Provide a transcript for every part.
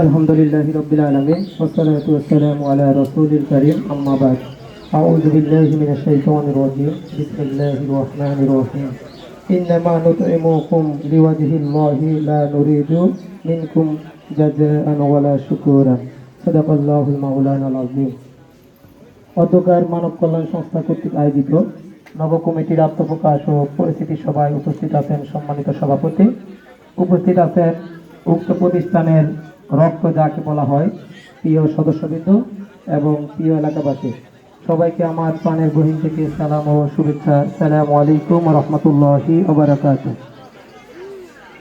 আলহামদুলিল্লাহি রাব্বিল আলামিন ওয়াসসালাতু ওয়াসসালামু আলা রাসূলিল কারীম আম্মা বাদ আউযু বিল্লাহি মিনাশ শাইতানির রাজীম বিসমিল্লাহির রহমানির রহিম ইন্নামা নুতইমুকুম লিওয়াজহিল্লাহি লা নুরিদু মিনকুম জাযাআন ওয়ালা শুকুরা সাদাকাল্লাহুল মাওলানাল আযীম। অধ্যকার মানব কল্যাণ সংস্থা কর্তৃক আয়োজিত নব কমিটির আত্মপ্রকাশ ও পরিস্থিতি সভায় উপস্থিত আছেন সম্মানিত সভাপতি, উপস্থিত আছেন উক্ত প্রতিষ্ঠানের রক্ত যাকে বলা হয় প্রিয় সদস্যবৃন্দ এবং প্রিয় এলাকাবাসী, সবাইকে আমার প্রাণের গহীন থেকে সালাম ও শুভেচ্ছা। আসসালামু আলাইকুম ওয়া রাহমাতুল্লাহি ওয়া বারাকাতুহু।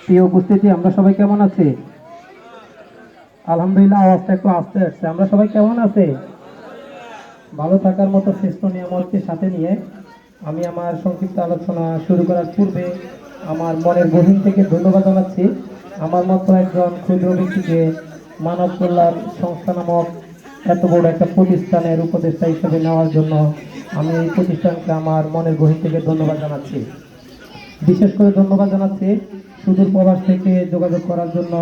প্রিয় উপস্থিতি, আমরা সবাই কেমন আছি? আলহামদুলিল্লাহ, আওয়াজটা একটু আস্তে আসছে। আমরা সবাই কেমন আছি? ভালো থাকার মতো শ্রেষ্ঠ নিয়ামতকে সাথে নিয়ে আমি আমার সংক্ষিপ্ত আলোচনা শুরু করার পূর্বে আমার মনের গভীর থেকে ধন্যবাদ জানাচ্ছি আমার মতো একজন ক্ষুদ্র ব্যক্তিকে মানব কল্যাণ সংস্থা নামক এত বড় একটা প্রতিষ্ঠানের উপদেষ্টা হিসেবে নেওয়ার জন্য আমি এই প্রতিষ্ঠানকে আমার মনের গভীর থেকে ধন্যবাদ জানাচ্ছি। বিশেষ করে ধন্যবাদ জানাচ্ছি সুদূর প্রবাস থেকে যোগাযোগ করার জন্য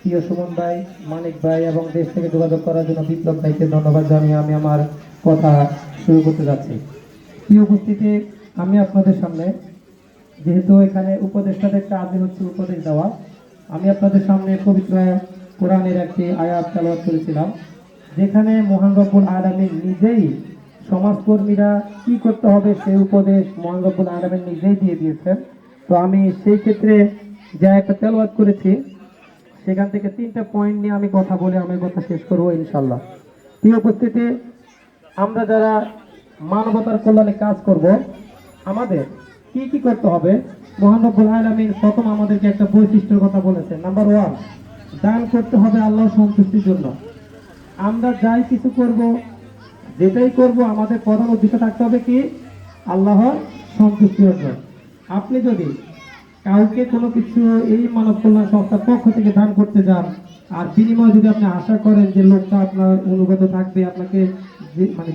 প্রিয় সুমন ভাই, মানিক ভাই এবং দেশ থেকে যোগাযোগ করার জন্য বিপ্লব ভাইকে ধন্যবাদ জানিয়ে আমি আমার কথা শুরু করতে যাচ্ছি। প্রিয় উপস্থিতি, আমি আপনাদের সামনে, যেহেতু এখানে উপদেষ্টাদের কাজই হচ্ছে উপদেশ দেওয়া, আমি আপনাদের সামনে পবিত্র কোরআনের একটি আয়াত তেলাওয়াত করেছিলাম, যেখানে মহান রব্বুল আলামিন নিজেই সমাজকর্মীরা কি করতে হবে সেই উপদেশ মহান রব্বুল আলামিন নিজেই দিয়ে দিয়েছেন। তো আমি সেই ক্ষেত্রে যা একটা তেলাওয়াত করেছি সেখান থেকে 3টা পয়েন্ট নিয়ে আমি কথা বলে আমার কথা শেষ করবো ইনশাল্লাহ। প্রিয় উপস্থিতি, আমরা যারা মানবতার কল্যাণে কাজ করব, আমাদের কি কি করতে হবে? মহান রব্বুল আলামিন প্রথম আমাদেরকে একটা বৈশিষ্ট্যের কথা বলেছেন। নাম্বার 1, দান করতে হবে আল্লাহর সন্তুষ্টির জন্য। আমরা যাই কিছু করব, যেটাই করব, আমাদের প্রধান উদ্দেশ্য থাকতে হবে কি? আল্লাহর সন্তুষ্টি অর্জন। আপনি যদি কাউকে কোনো কিছু এই মানব কল্যাণ সংস্থার পক্ষ থেকে দান করতে যান আর বিনিময়ে যদি আপনি আশা করেন যে লোকটা আপনার অনুগত থাকবে, আপনাকে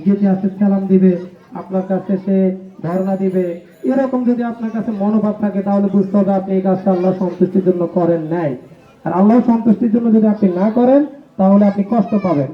যেতে আসতে সালাম দিবে, আপনার কাছে সে ধারণা দিবে, এরকম যদি আপনার কাছে মনোভাব থাকে, তাহলে বুঝতে হবে আপনি এই কাজটা আল্লাহ সন্তুষ্টির জন্য করেন নাই। আর আল্লাহ সন্তুষ্টির জন্য যদি আপনি না করেন, তাহলে আপনি কষ্ট পাবেন।